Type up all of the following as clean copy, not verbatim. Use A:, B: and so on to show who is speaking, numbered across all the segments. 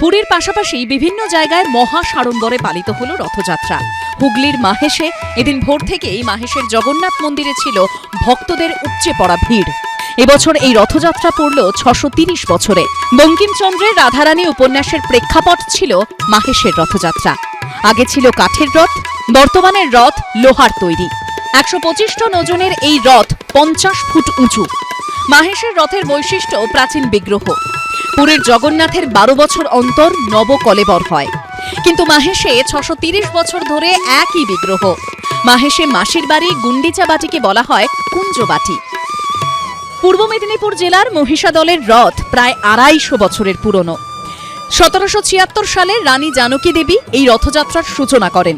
A: পুরীর পাশাপাশি বিভিন্ন জায়গায় মহা সাড়ম্বরে পালিত হল রথযাত্রা। হুগলির মাহেশে এদিন ভোর থেকেই মাহেশের জগন্নাথ মন্দিরে ছিল ভক্তদের উপচে পড়া ভিড়। এবছর এই রথযাত্রা পড়ল ৬৩০ বছরে। বঙ্কিমচন্দ্রের রাধারানী উপন্যাসের প্রেক্ষাপট ছিল মাহেশের রথযাত্রা। আগে ছিল কাঠের রথ, বর্তমানের রথ লোহার তৈরি। ১২৫ টন ওজনের এই রথ ৫০ ফুট উঁচু। মাহেশের রথের বৈশিষ্ট্য প্রাচীন বিগ্রহ। পুরীর জগন্নাথের ১২ বছর অন্তর নবকলেবর হয়, কিন্তু মাহেশে ৬৩০ বছর ধরে একই বিগ্রহ। মাহেশে মাসির বাড়ি গুন্ডিচা বাটিকে বলা হয় কুঞ্জবাটি। পূর্ব মেদিনীপুর জেলার মহিষাদলের রথ প্রায় ২৫০ বছরের পুরনো। ১৭৭৬ সালে রানী জানকী দেবী এই রথযাত্রার সূচনা করেন।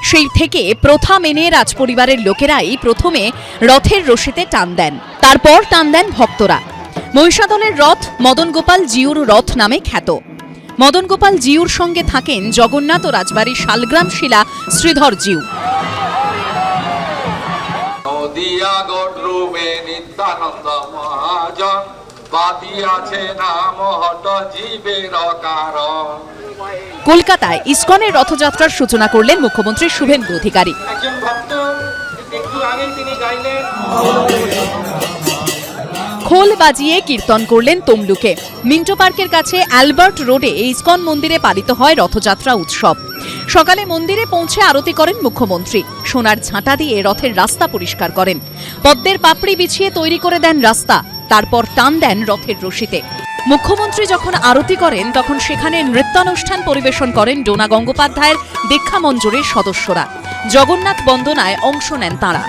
A: সেই থেকে প্রথা মেনে রাজপরিবারের লোকেরাই প্রথমে রথের রশিতে টান দেন, তারপর টান দেন ভক্তরা। মহিষাদলের রথ মদন গোপাল জিউর রথ নামে খ্যাত। মদন গোপাল জিউর সঙ্গে থাকেন জগন্নাথ ও রাজবাড়ির শালগ্রাম শিলা শ্রীধর জিউ। কলকাতায় ইসকনের রথযাত্রার সূচনা করলেন মুখ্যমন্ত্রী শুভেন্দু অধিকারী। খোল বাজিয়ে কীর্তন করলেন তমলুকে। মিন্টো পার্কের কাছে অ্যালবার্ট রোডে ইসকন মন্দিরে পালিত হয় রথযাত্রা উৎসব। সকালে মন্দিরে পৌঁছে আরতি করেন মুখ্যমন্ত্রী। সোনার ঝাঁটা দিয়ে রথের রাস্তা পরিষ্কার করেন, পদ্মের পাপড়ি বিছিয়ে তৈরি করে দেন রাস্তা, তারপর টান দেন রথের রশিতে। মুখ্যমন্ত্রী যখন আরতি করেন তখন সেখানে নৃত্যানুষ্ঠান পরিবেশন করেন ডোনা গঙ্গোপাধ্যায়ের দীক্ষা মঞ্জুরের সদস্যরা। জগন্নাথ বন্দনায় অংশ নেন তাঁরা।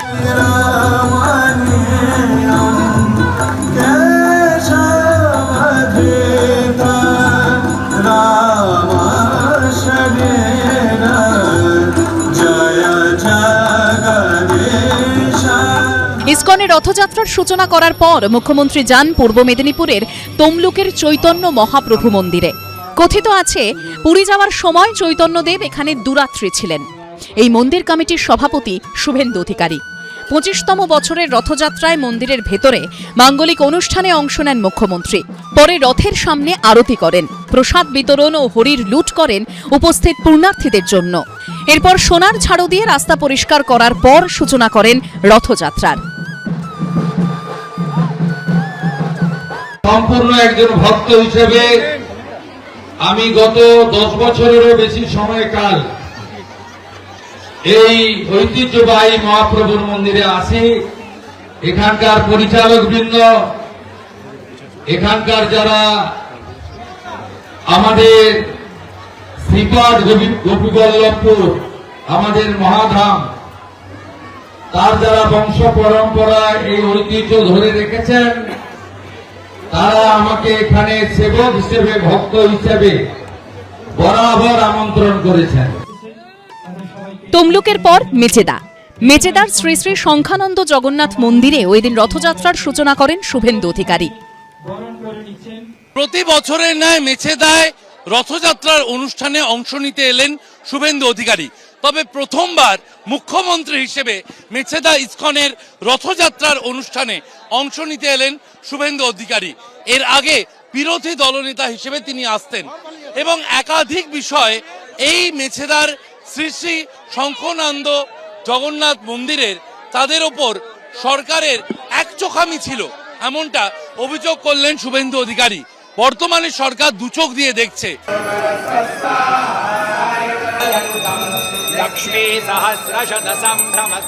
A: ইসকনের রথযাত্রার সূচনা করার পর মুখ্যমন্ত্রী যান পূর্ব মেদিনীপুরের তমলুকের চৈতন্য মহাপ্রভু মন্দিরে। কথিত আছে, পুরী যাওয়ার সময় চৈতন্যদেব এখানে দুরাত্রি ছিলেন। এই মন্দির কমিটির সভাপতি শুভেন্দু অধিকারী। ২৫তম বছরের রথযাত্রায় মন্দিরের ভেতরে মাঙ্গলিক অনুষ্ঠানে অংশ নেন মুখ্যমন্ত্রী। পরে রথের সামনে আরতি করেন, প্রসাদ বিতরণ ও হরির লুট করেন উপস্থিত পূর্ণার্থীদের জন্য। এরপর সোনার ঝাড়ু দিয়ে রাস্তা পরিষ্কার করার পর সূচনা করেন রথযাত্রার।
B: সম্পূর্ণ একজন ভক্ত হিসেবে আমি গত ১০ বছরেরও বেশি সময়কাল এই ঐতিহ্যবাহী মহাপ্রভুর মন্দিরে আসি। এখানকার পরিচালক বৃন্দ, এখানকার যারা আমাদের শ্রীপাদ গোপীবল্লভপুর, আমাদের মহাধাম, তার যারা বংশ পরম্পরায় এই ঐতিহ্য ধরে রেখেছেন, তারা আমাকে এখানে সেবক হিসেবে, ভক্ত হিসেবে বরাবর আমন্ত্রণ করেছেন।
A: তমলুকের পর মেচেদার শ্রী শ্রী শঙ্খানন্দ জগন্নাথ মন্দিরে ওই দিন রথযাত্রার সূচনা করেন শুভেন্দু অধিকারী।
C: প্রতি বছরের ন্যায় মেচেদায় রথযাত্রার অনুষ্ঠানে অংশ নিতে এলেন শুভেন্দু অধিকারী। তবে প্রথমবার মুখ্যমন্ত্রী হিসেবে মেচেদা ইসকনের রথযাত্রার অনুষ্ঠানে অংশ নিতে এলেন শুভেন্দু অধিকারী। এর আগে বিরোধী দলনেতা হিসেবে তিনি আসতেন এবং একাধিক বিষয় এই মেচেদার শ্রী শ্রী শঙ্খানন্দ জগন্নাথ মন্দিরের তাদের ওপর সরকারের একচোখামি ছিল, এমনটা অভিযোগ করলেন শুভেন্দু অধিকারী। বর্তমানে সরকার দুচোখ দিয়ে দেখছে।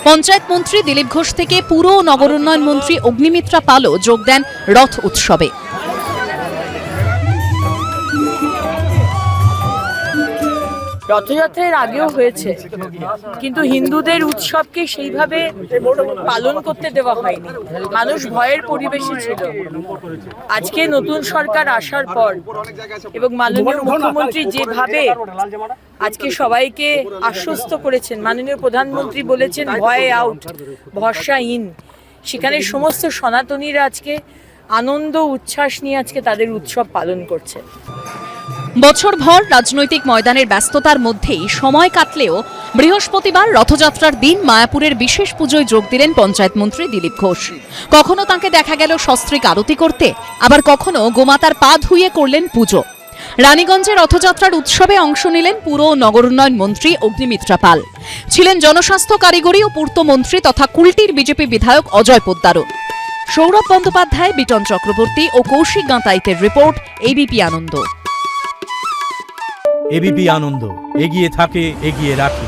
A: পঞ্চায়েত মন্ত্রী দিলীপ ঘোষ থেকে পুর ও নগর উন্নয়ন মন্ত্রী অগ্নিমিত্রা পালও যোগ দেন রথ উৎসবে।
D: রথযাত্রার আগেও হয়েছে, কিন্তু হিন্দুদের উৎসবকে সেইভাবে পালন করতে দেওয়া হয়নি। মানুষ ভয়ের পরিবেশে ছিল। আজকে নতুন সরকার আসার পর এবং মাননীয় মুখ্যমন্ত্রী যেভাবে আজকে সবাইকে আশ্বস্ত করেছেন, মাননীয় প্রধানমন্ত্রী বলেছেন ভয় আউট, ভরসা ইন, সেখানে সমস্ত সনাতনীরা আজকে আনন্দ উচ্ছ্বাস নিয়ে আজকে তাদের উৎসব পালন করছে।
A: বছরভর রাজনৈতিক ময়দানের ব্যস্ততার মধ্যেই সময় কাটলেও বৃহস্পতিবার রথযাত্রার দিন মায়াপুরের বিশেষ পুজোয় যোগ দিলেন পঞ্চায়েত মন্ত্রী দিলীপ ঘোষ। কখনো তাঁকে দেখা গেল সস্ত্রীক আরতি করতে, আবার কখনো গোমাতার পা ধুয়ে করলেন পুজো। রানীগঞ্জে রথযাত্রার উৎসবে অংশ নিলেন পুর ও নগর উন্নয়ন মন্ত্রী অগ্নিমিত্রা পাল। ছিলেন জনস্বাস্থ্য কারিগরি ও পূর্ত মন্ত্রী তথা কুলটির বিজেপি বিধায়ক অজয় পোদ্দারও। সৌরভ বন্দ্যোপাধ্যায়, বিটন চক্রবর্তী ও কৌশিক গাঁতাইতের রিপোর্ট, এবিপি আনন্দ।
E: এবিপি আনন্দ, এগিয়ে থাকে, এগিয়ে রাখে।